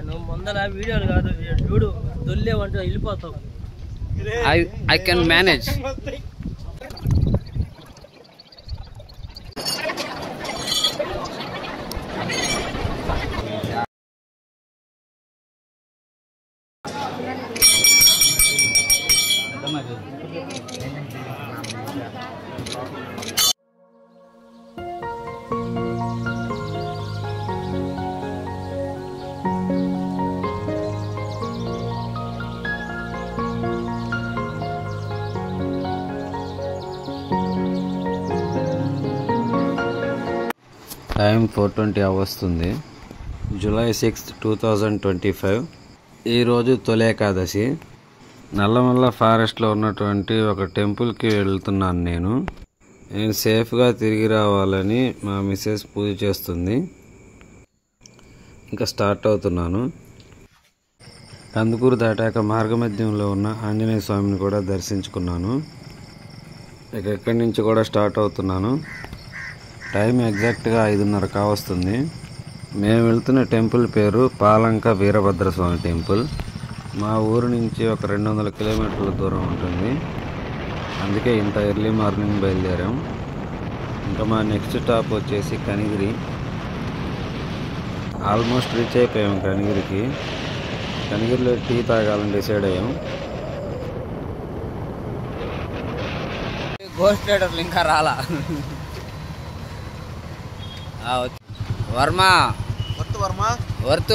నువ్వు ముందర వీడియోలు కాదు చూడు దొల్లేవంటే వెళ్ళిపోతావు. I can manage. టైం 4:20 అవస్తుంది. జూలై 6, 2025. ఈరోజు తొలి ఏకాదశి. నల్లమల్ల ఫారెస్ట్లో ఉన్నటువంటి ఒక టెంపుల్కి వెళ్తున్నాను. నేను సేఫ్గా తిరిగి రావాలని మా మిస్సెస్ పూజ చేస్తుంది. ఇంకా స్టార్ట్ అవుతున్నాను. కందుకూరు దాటాక మార్గమధ్యంలో ఉన్న ఆంజనేయ స్వామిని కూడా దర్శించుకున్నాను. ఇక ఎక్కడి నుంచి కూడా స్టార్ట్ అవుతున్నాను. టైం ఎగ్జాక్ట్గా 5:30 కావస్తుంది. మేము వెళ్తున్న టెంపుల్ పేరు పాలంక వీరభద్రస్వామి టెంపుల్. మా ఊరు నుంచి ఒక 200 కిలోమీటర్ల దూరం ఉంటుంది. అందుకే ఇంత ఎర్లీ మార్నింగ్ బయలుదేరాం. ఇంకా మా నెక్స్ట్ స్టాప్ వచ్చేసి కనిగిరి. ఆల్మోస్ట్ రీచ్ అయిపోయాం కనిగిరికి. కనిగిరిలో టీ తాగాలని డిసైడ్ అయ్యాం. గోస్ట్ రైడర్లు ఇంకా రాలా. వర్మ వర్త్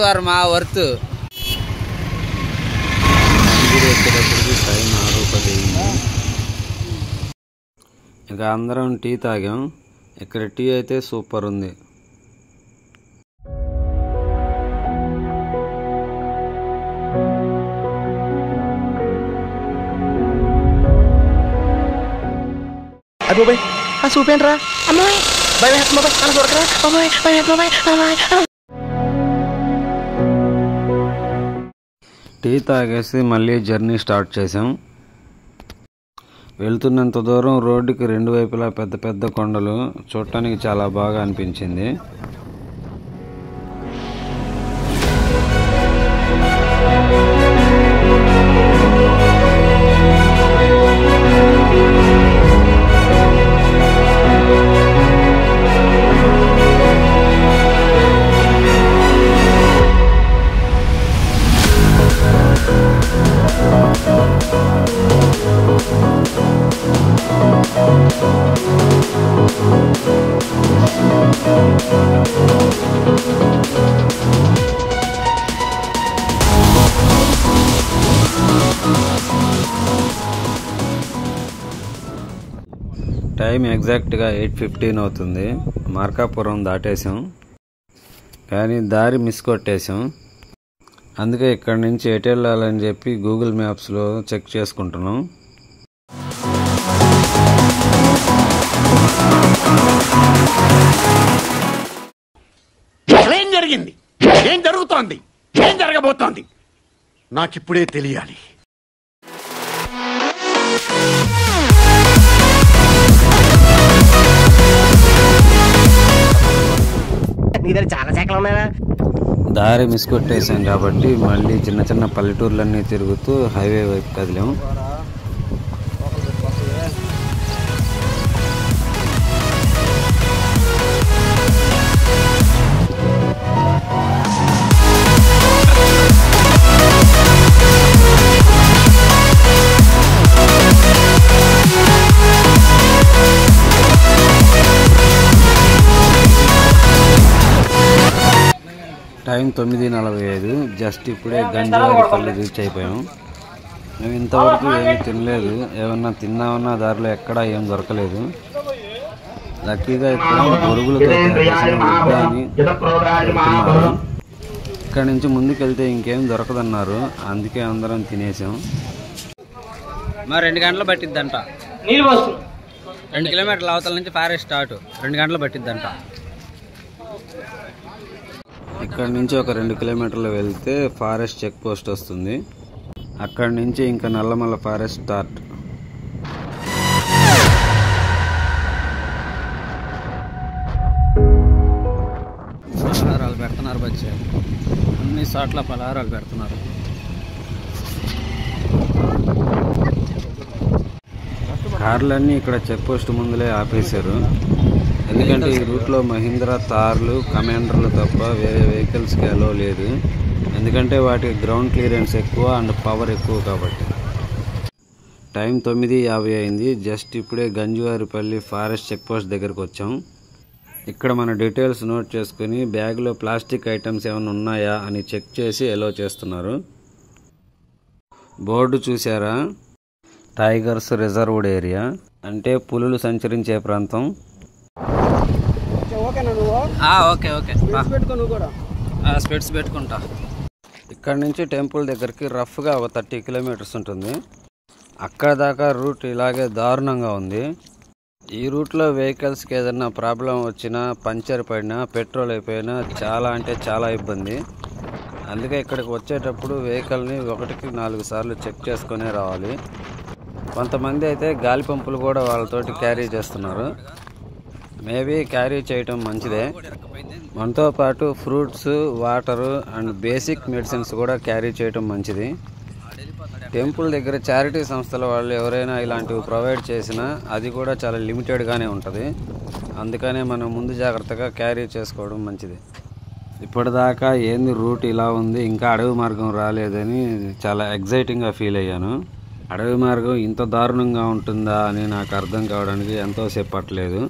కనిగిరి వచ్చేటప్పటికి టైం 6:10. ఇక అందరం టీ తాగాం. ఇక్కడ టీ అయితే సూపర్ ఉంది. చూపేంట్రా అమ్మాయి టీ తాగేసి మళ్ళీ జర్నీ స్టార్ట్ చేసాం. వెళ్తున్నంత దూరం రోడ్డుకి 2 వైపులా పెద్ద పెద్ద కొండలు చూడటానికి చాలా బాగా అనిపించింది. టైం ఎగ్జాక్ట్గా 8:15 అవుతుంది. మార్కాపురం దాటేసాం, కానీ దారి మిస్ కొట్టేసాం. అందుకే ఇక్కడి నుంచి ఎటు వెళ్ళాలని చెప్పి గూగుల్ మ్యాప్స్లో చెక్ చేసుకుంటున్నాం. ఏం జరిగింది, ఏం జరుగుతోంది, ఏం జరగబోతోంది నాకిప్పుడే తెలియాలి. చాలా శాఖలు ఉన్నాయా? దారి మిస్ కొట్టేసాం కాబట్టి మళ్ళీ చిన్న చిన్న పల్లెటూర్లన్నీ తిరుగుతూ హైవే వైపు కదిలాం. టైం 9:45. జస్ట్ ఇప్పుడే గంజావారిపల్లి రీచ్ అయిపోయాం. మేము ఇంతవరకు ఏమీ తినలేదు. ఏమన్నా తిన్నామన్నా దారిలో ఎక్కడా ఏం దొరకలేదు. లక్కీగా ఇక్కడ బొరుగులతో అని చెప్తున్నారు. ఇక్కడ నుంచి ముందుకెళ్తే ఇంకేం దొరకదన్నారు. అందుకే అందరం తినేసాం. మరి 2 గంటలు పట్టిద్దంట. 2 కిలోమీటర్ల అవతల నుంచి ఫారెస్ట్ స్టార్ట్. 2 గంటలు పట్టిద్దంట. ఇక్కడ నుంచి ఒక 2 కిలోమీటర్లు వెళ్తే ఫారెస్ట్ చెక్ పోస్ట్ వస్తుంది. అక్కడి నుంచి ఇంకా నల్లమల్ల ఫారెస్ట్ స్టార్ట్. పలహారాలు పెడుతున్నారు బచ్చే, అన్ని చోట్ల పలహారాలు పెడుతున్నారు. కార్లన్నీ ఇక్కడ చెక్ పోస్ట్ ముందులే ఆపేశారు. ఎందుకంటే ఈ రూట్లో మహీంద్రా తార్లు, కమాండర్లు తప్ప వేరే వెహికల్స్కి అలో లేదు. ఎందుకంటే వాటికి గ్రౌండ్ క్లియరెన్స్ ఎక్కువ అండ్ పవర్ ఎక్కువ కాబట్టి. టైం 9:50 అయింది. జస్ట్ ఇప్పుడే గంజువారిపల్లి ఫారెస్ట్ చెక్ పోస్ట్ దగ్గరకు వచ్చాం. ఇక్కడ మన డీటెయిల్స్ నోట్ చేసుకుని బ్యాగ్లో ప్లాస్టిక్ ఐటమ్స్ ఏమైనా ఉన్నాయా అని చెక్ చేసి ఎలో చేస్తున్నారు. బోర్డు చూసారా? టైగర్స్ రిజర్వ్డ్ ఏరియా అంటే పులులు సంచరించే ప్రాంతం. ఓకే స్పెట్స్ పెట్టుకుంటా. ఇక్కడ నుంచి టెంపుల్ దగ్గరికి రఫ్గా ఒక 30 కిలోమీటర్స్ ఉంటుంది. అక్కడ దాకా రూట్ ఇలాగే దారుణంగా ఉంది. ఈ రూట్లో వెహికల్స్కి ఏదైనా ప్రాబ్లం వచ్చినా, పంచర్ పడినా, పెట్రోల్ అయిపోయినా చాలా అంటే చాలా ఇబ్బంది. అందుకే ఇక్కడికి వచ్చేటప్పుడు వెహికల్ని 1కి 4 సార్లు చెక్ చేసుకునే రావాలి. కొంతమంది అయితే గాలి పంపులు కూడా వాళ్ళతోటి క్యారీ చేస్తున్నారు. మేబీ క్యారీ చేయటం మంచిదే. మనతో పాటు fruits, water and basic medicines కూడా క్యారీ చేయటం మంచిది. టెంపుల్ దగ్గర చారిటీ సంస్థల వాళ్ళు ఎవరైనా ఇలాంటివి ప్రొవైడ్ చేసినా అది కూడా చాలా లిమిటెడ్గానే ఉంటుంది. అందుకనే మనం ముందు జాగ్రత్తగా క్యారీ చేసుకోవడం మంచిది. ఇప్పటిదాకా ఏంది రూట్ ఇలా ఉంది, ఇంకా అడవి మార్గం రాలేదని చాలా ఎగ్జైటింగ్గా ఫీల్ అయ్యాను. అడవి మార్గం ఇంత దారుణంగా ఉంటుందా అని నాకు అర్థం కావడానికి ఎంతోసేపు పట్టలేదు.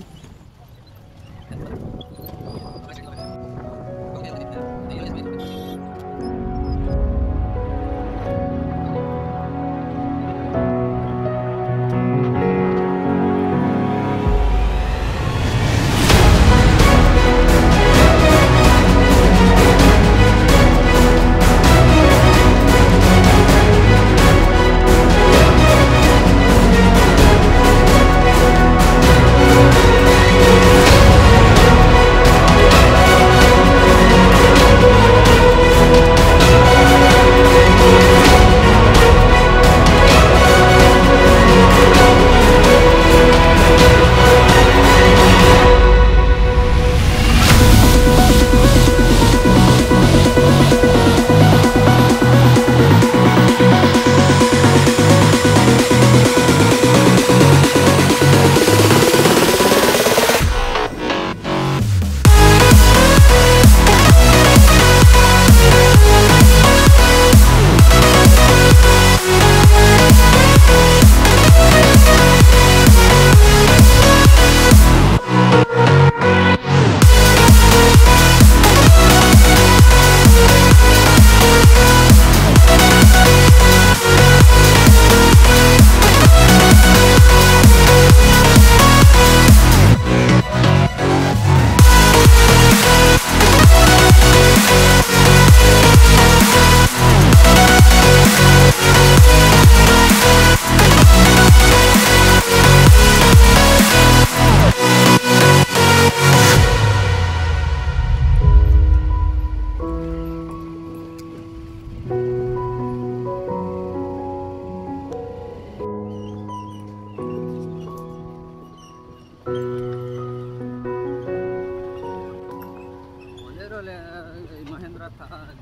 మహేంద్ర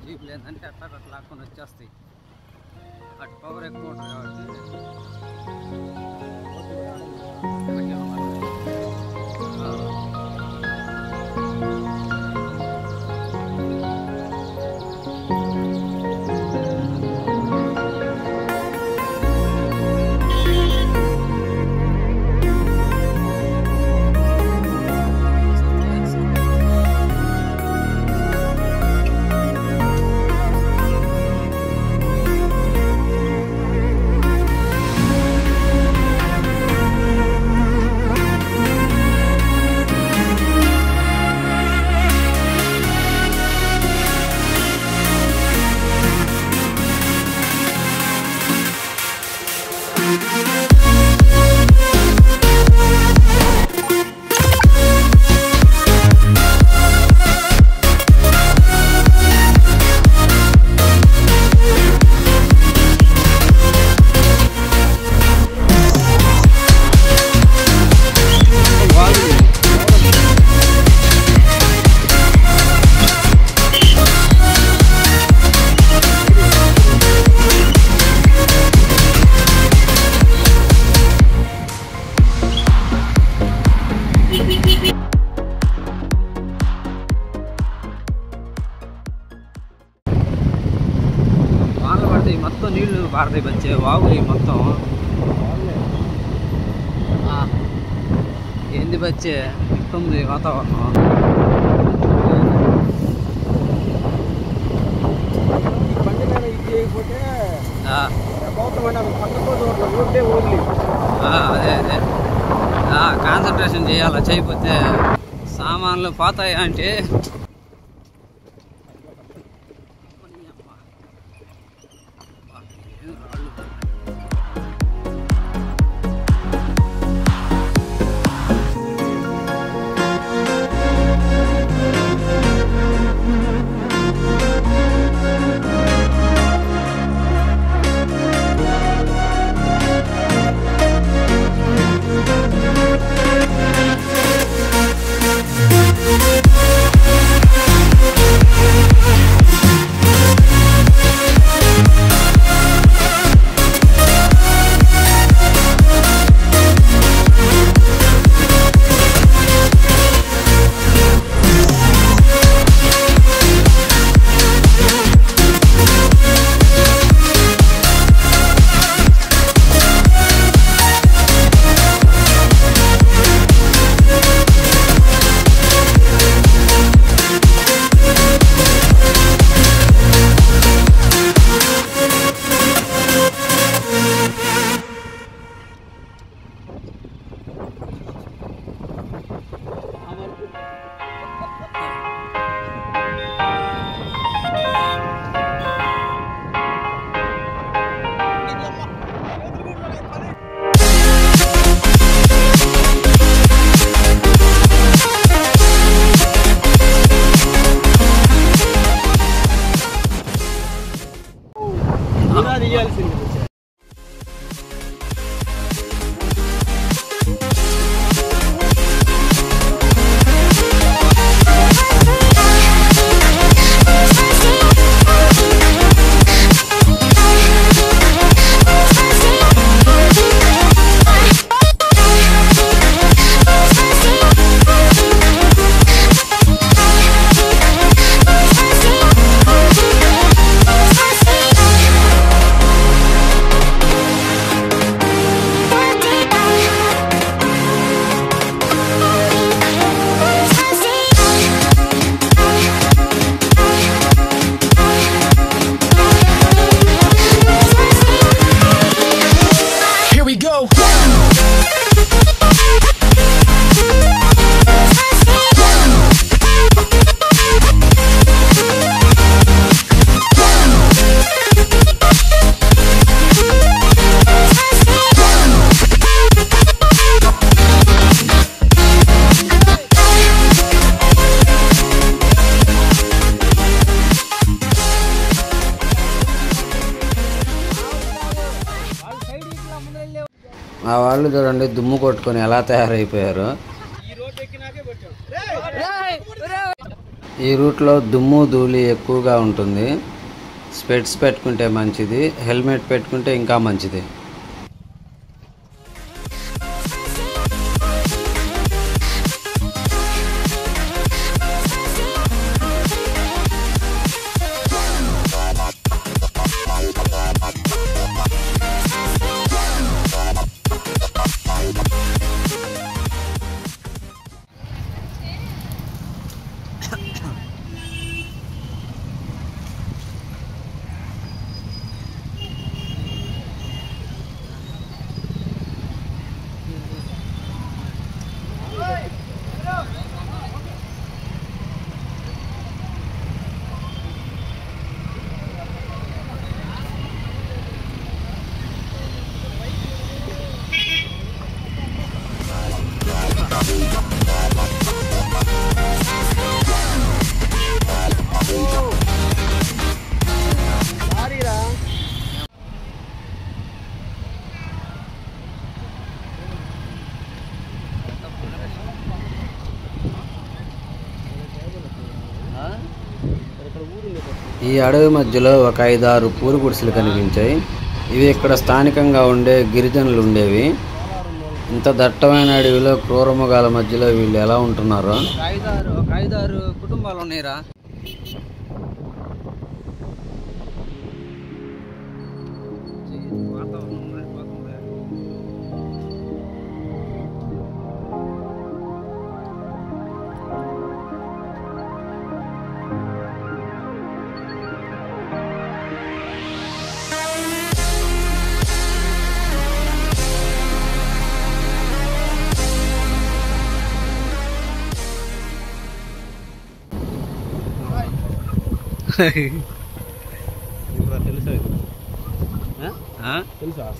జీప్ లేదంటే అట్లా లాక్కొని వచ్చేస్తాయి. అటు పవర్ ఎక్కువ ఉంటుంది మొత్తం నీళ్లు పారతాయి బచ్చే వాగులు మొత్తం. ఏంది బచ్చే ఇస్తుంది వాతావరణం. అదే అదే కాన్సన్ట్రేషన్ చేయాలా, చేయకపోతే సామాన్లు పోతాయి అంటే. ఆ వాళ్ళు చూడండి దుమ్ము కొట్టుకొని ఎలా తయారైపోయారు. ఈ రూట్లో దుమ్ము ధూళి ఎక్కువగా ఉంటుంది. స్పెట్స్ పెట్టుకుంటే మంచిది, హెల్మెట్ పెట్టుకుంటే ఇంకా మంచిది. ఈ అడవి మధ్యలో ఒక 5-6 పూరి గుడిసెలు కనిపించాయి. ఇవి ఇక్కడ స్థానికంగా ఉండే గిరిజనులు ఉండేవి. ఇంత దట్టమైన అడవిలో క్రూరమృగాల మధ్యలో వీళ్ళు ఎలా ఉంటున్నారో. 5-6 కుటుంబాలు ఉన్నాయిరా.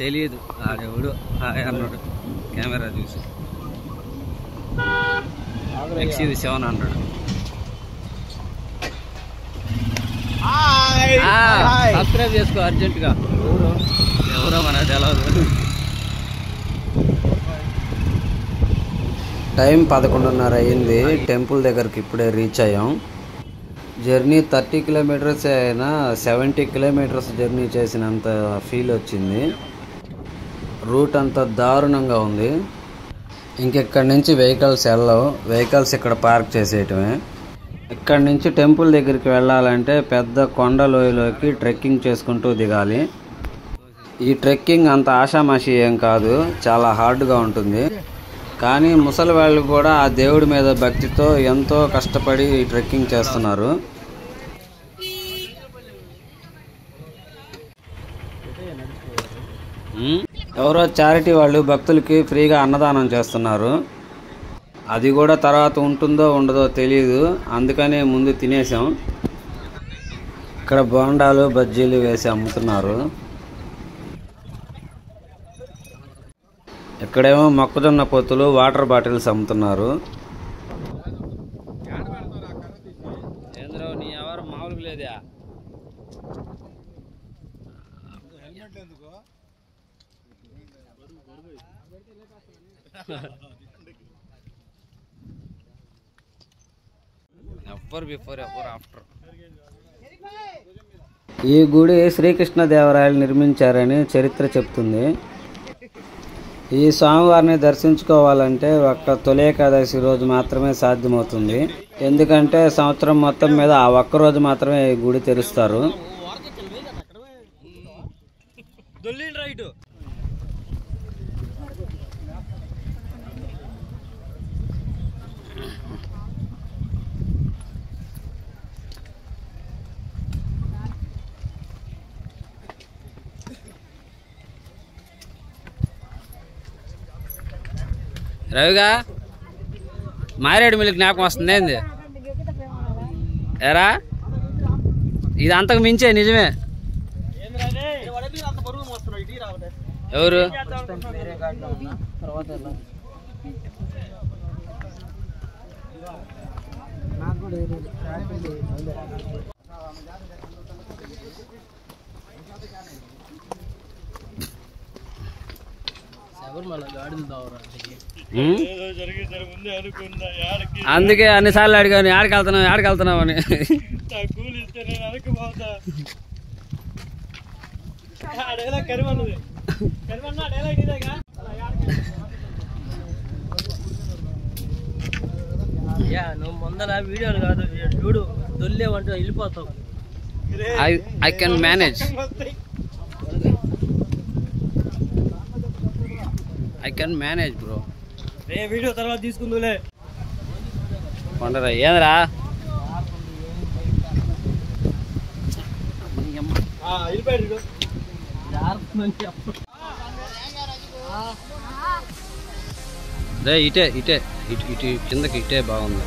తెలియదు ఆడెవడు అన్నాడు కెమెరా చూసి XUV 700 సబ్స్క్రైబ్ చేసుకో అర్జెంటుగా ఎవరో మనకు తెలియదు టైం 11:30 అయింది. టెంపుల్ దగ్గరికి ఇప్పుడే రీచ్ అయ్యాం. జర్నీ 30 కిలోమీటర్స్ అయినా 70 కిలోమీటర్స్ జర్నీ చేసినంత ఫీల్ వచ్చింది. రూట్ అంతా దారుణంగా ఉంది. ఇంకెక్కడి నుంచి వెహికల్స్ వెళ్ళవు. వెహికల్స్ ఇక్కడ పార్క్ చేసేయటమే. ఇక్కడి నుంచి టెంపుల్ దగ్గరికి వెళ్ళాలంటే పెద్ద కొండ లోయలోకి ట్రెక్కింగ్ చేసుకుంటూ దిగాలి. ఈ ట్రెక్కింగ్ అంత ఆషామాషి ఏం కాదు, చాలా హార్డ్గా ఉంటుంది. కానీ ముసలి వాళ్ళు కూడా ఆ దేవుడి మీద భక్తితో ఎంతో కష్టపడి ట్రెక్కింగ్ చేస్తున్నారు. ఎవరో చారిటీ వాళ్ళు భక్తులకి ఫ్రీగా అన్నదానం చేస్తున్నారు. అది కూడా తర్వాత ఉంటుందో ఉండదో తెలియదు, అందుకనే ముందు తినేసాం. ఇక్కడ బోండాలు బజ్జీలు వేసి అమ్ముతున్నారు. ఇక్కడేమో మొక్కజొన్న పొత్తులు వాటర్ బాటిల్స్ అమ్ముతున్నారు. ఈ గుడి శ్రీకృష్ణదేవరాయలు నిర్మించారని చరిత్ర చెప్తుంది. ఈ స్వామివారిని దర్శించుకోవాలంటే ఒక్క తొలి ఏకాదశి రోజు మాత్రమే సాధ్యమవుతుంది. ఎందుకంటే సంవత్సరం మొత్తం మీద ఆ ఒక్క రోజు మాత్రమే ఈ గుడి తెరుస్తారు. రవిగా మారేడు మిల్క్ జ్ఞాపకం వస్తుంది ఏంది ఎరా? ఇది అంతకు మించే నిజమే. ఎవరు అందుకే అన్నిసార్లు అడిగాను ఆడికి వెళ్తున్నావు అని. నువ్వు ముందర వీడియోలు కాదు చూడు, దొల్లేవంటే వెళ్ళిపోతావు. I can manage. I can manage bro. Video తర్వాత తీసుకుందులే. కొండరా ఏంద్రా రే ఇటే ఇటే ఇటు కిందకి ఇటే బాగుంది.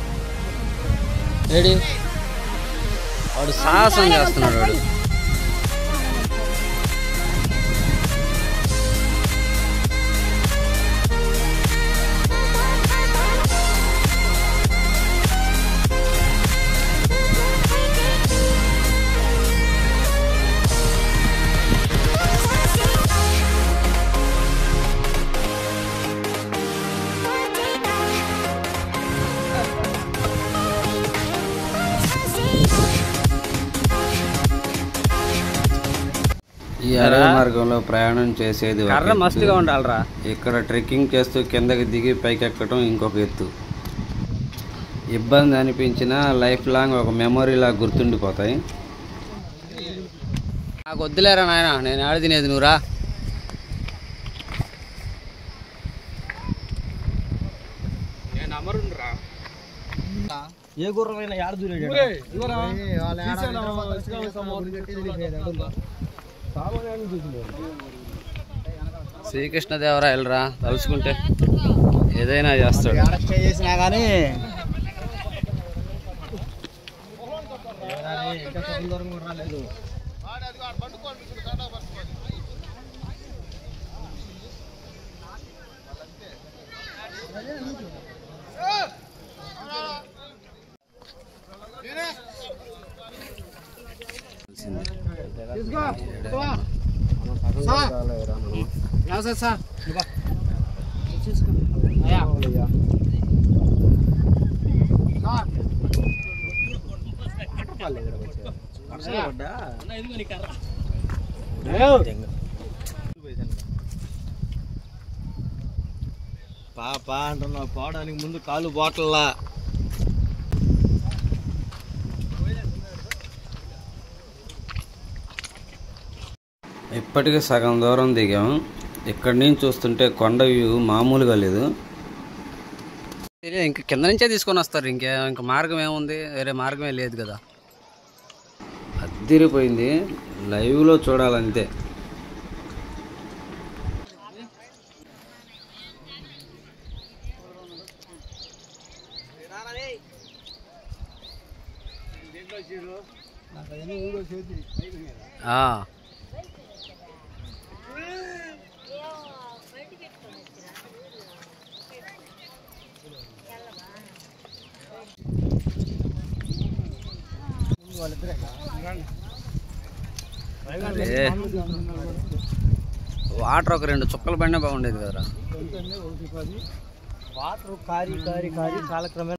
ఏడి వాడు సాహసం చేస్తున్నాడు వాడు. ఈ అడవి మార్గంలో ప్రయాణం చేసేది మస్తుగా ఉండాలరా. ఇక్కడ ట్రెక్కింగ్ చేస్తూ కిందకి దిగి పైకెక్కడం ఇంకొక ఎత్తు. ఇబ్బంది అనిపించినా లైఫ్ లాంగ్ ఒక మెమొరీలా గుర్తుండిపోతాయి. నాకు వద్దులేరా నాయన, నేను ఆడ తినేది నువ్వురా. ఏ గుర్రమైనా యాడ దూరేడు. శ్రీకృష్ణదేవరాయలరా తలుచుకుంటే ఏదైనా చేస్తాడు. చేసినా కానీ ఇంకా సగం దూరం కూడా రాలేదు. పాప అంటున్నావు, పోవడానికి ముందు కాలు బాటల్లా. ఇప్పటికే సగం దూరం దిగాం. ఇక్కడి నుంచి చూస్తుంటే కొండ వ్యూ మామూలుగా లేదు. ఇంక కింద నుంచే తీసుకొని వస్తారు. ఇంకా మార్గం ఏముంది, వేరే మార్గమే లేదు కదా. అద్దిరిపోయింది, లైవ్లో చూడాలంతే. వాటర్ ఒక 2 చుక్కలు పడినా బాగుండేది కదరా. వాటర్ కారి కారి కారి కాలక్రమేణా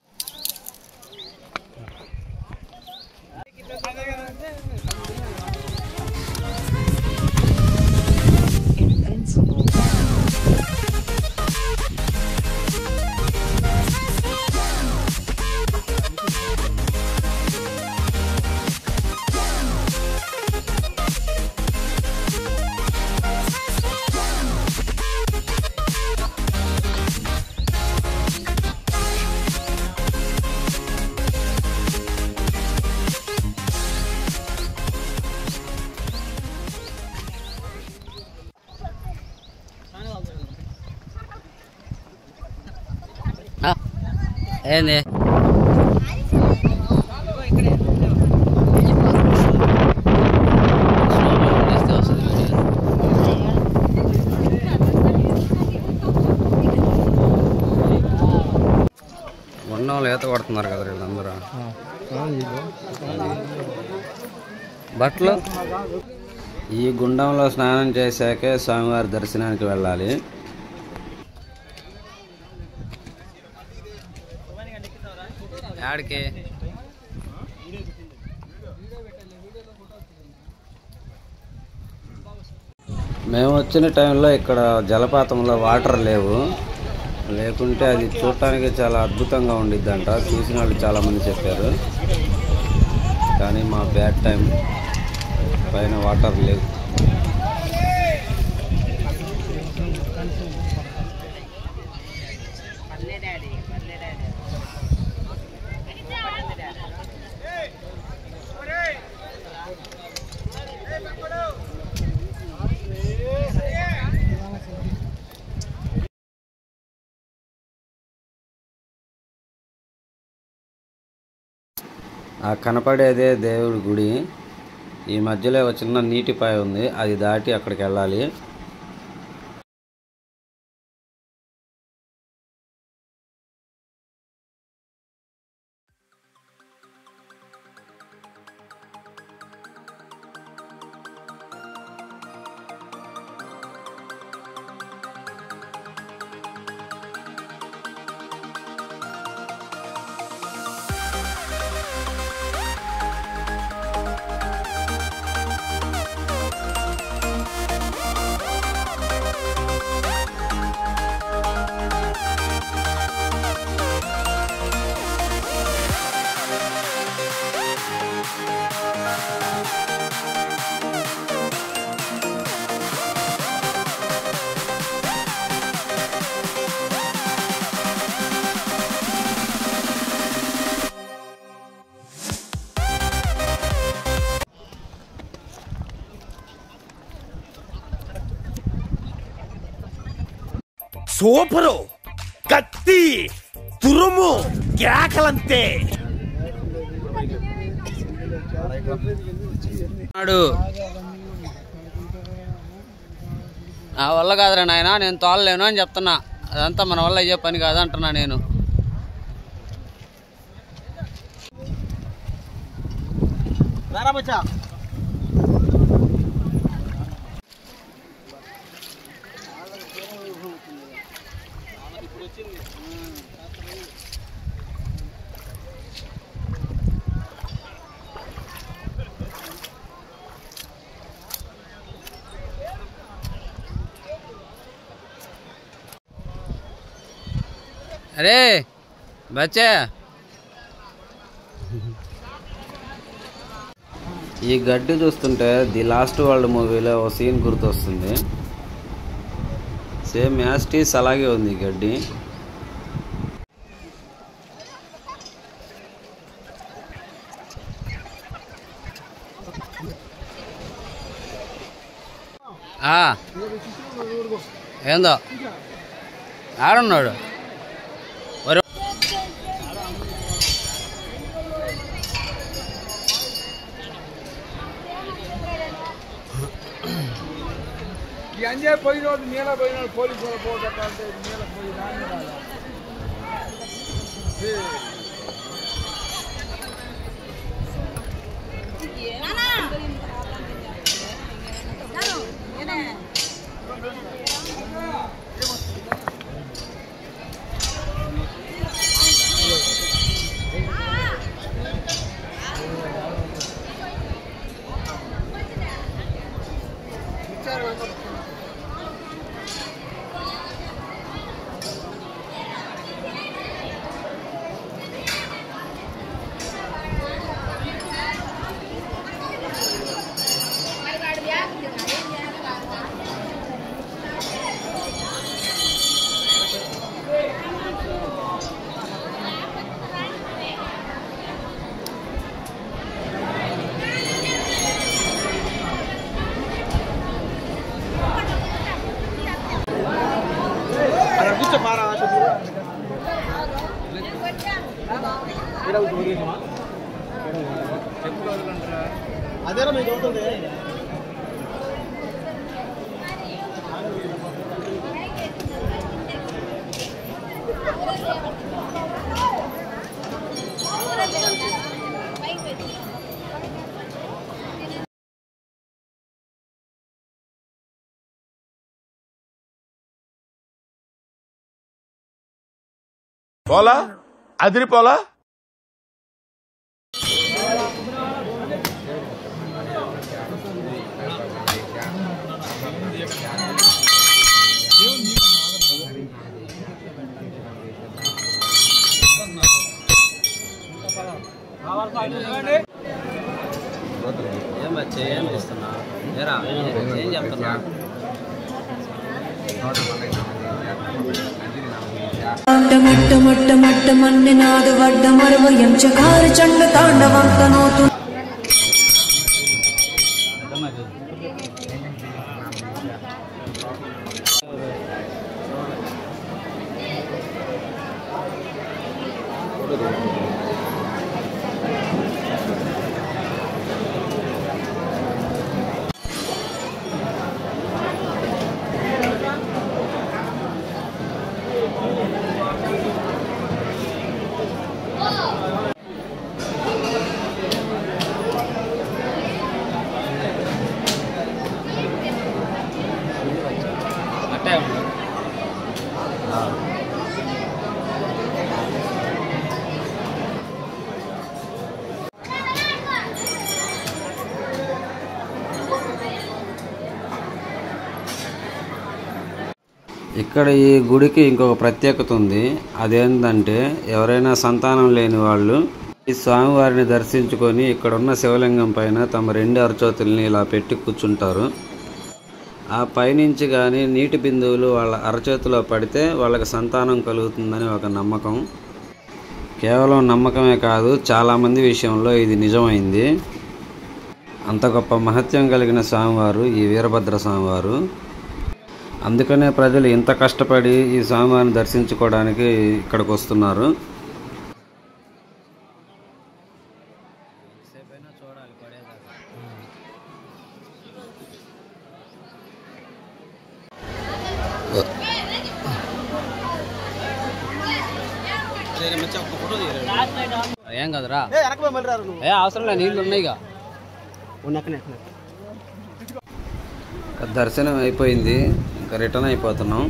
ఏంది ఉన్నవాళ్ళు ఈత కొడుతున్నారు కదా వీళ్ళందరూ. బట్టలు ఈ గుండంలో స్నానం చేశాకే స్వామివారి దర్శనానికి వెళ్ళాలి. యాడికి మేము వచ్చిన టైంలో ఇక్కడ జలపాతంలో వాటర్ లేవు. లేకుంటే అది చూడటానికి చాలా అద్భుతంగా ఉండిద్దంట. చూసిన వాళ్ళు చాలామంది చెప్పారు. కానీ మా బ్యాడ్ టైం, పైన వాటర్ లేవు. ఆ కనపడేదే దేవుడి గుడి. ఈ మధ్యలో ఒక చిన్న నీటిపాయ ఉంది, అది దాటి అక్కడికి వెళ్ళాలి. సూపరు, కత్తి, తురుము, కేకలంతే. నా వల్ల కాదురా నాయన, నేను తోలలేను అని చెప్తున్నా. అదంతా మన వల్ల అయ్యే పని కాదంటున్నా నేను. అరే బచ్చే, ఈ గడ్డి చూస్తుంటే ది లాస్ట్ వరల్డ్ మూవీలో ఓ సీన్ గుర్తొస్తుంది. సేమ్ యాస్టీస్ అలాగే ఉంది ఈ గడ్డి. ఏందో ఆడున్నాడు. పోయినోడు నీళ్ళ పోయినాడు, పోలీసు పోతే నీళ్ళ పోయి అదేనా మీకు అవుతుంది. పోలా అదిరిపోలా. ఏం బచ్చే, ఏం చేస్తున్నా? ఏం చెప్తున్నా? మట్ట మట్ట మట్ట మన్నెనాదు వడ్డ మరవయం చకార చండ తాండవంతనోతు ఇక్కడ ఈ గుడికి ఇంకొక ప్రత్యేకత ఉంది. అదేంటంటే ఎవరైనా సంతానం లేని వాళ్ళు ఈ స్వామివారిని దర్శించుకొని ఇక్కడ ఉన్న శివలింగం పైన తమ 2 అరచేతుల్ని ఇలా పెట్టి కూర్చుంటారు. ఆ పైనుంచి కానీ నీటి బిందువులు వాళ్ళ అరచేతిలో పడితే వాళ్ళకి సంతానం కలుగుతుందని ఒక నమ్మకం. కేవలం నమ్మకమే కాదు, చాలామంది విషయంలో ఇది నిజమైంది. అంత గొప్ప మహత్యం కలిగిన స్వామివారు ఈ వీరభద్ర స్వామివారు. అందుకనే ప్రజలు ఇంత కష్టపడి ఈ స్వామివారిని దర్శించుకోవడానికి ఇక్కడికి వస్తున్నారు. చూడాలి ఏం కదరా వెనక మళ్ళీ రారు నువ్వు ఏ అవసరం లేదు, నీళ్ళు ఉన్నాయిగా. దర్శనం అయిపోయింది, ఇంకా రిటర్న్ అయిపోతున్నాం.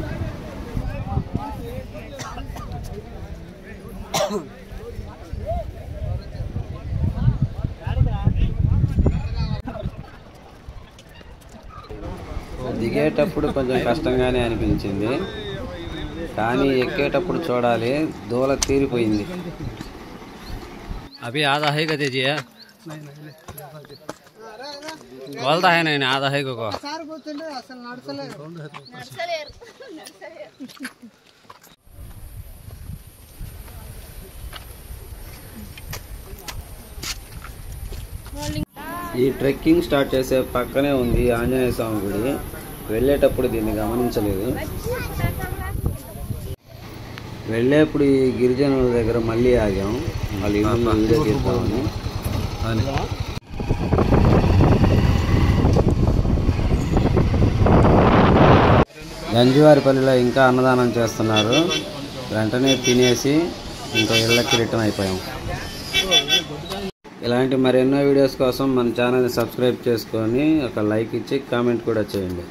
దిగేటప్పుడు కొంచెం కష్టంగానే అనిపించింది, కానీ ఎక్కేటప్పుడు చూడాలి దూల తీరిపోయింది. अभी आधा है कहते जी है बोलता है नहीं आधा है को ఈ ట్రెక్కింగ్ స్టార్ట్ చేసే పక్కనే ఉంది ఆంజనేయ స్వామి గుడి. వెళ్ళేటప్పుడు దీన్ని గమనించలేదు. వెళ్ళేప్పుడు ఈ గిరిజనుల దగ్గర మళ్ళీ ఆగాం, మళ్ళీ వీడియో తీద్దామని. గంజివారిపల్లిలో ఇంకా అన్నదానం చేస్తున్నారు. వెంటనే తినేసి ఇంకా ఇళ్ళకి రిటర్న్ అయిపోయాం. ఇలాంటి మరెన్నో వీడియోస్ కోసం మన ఛానల్ని సబ్స్క్రైబ్ చేసుకొని ఒక లైక్ ఇచ్చి కామెంట్ కూడా చేయండి.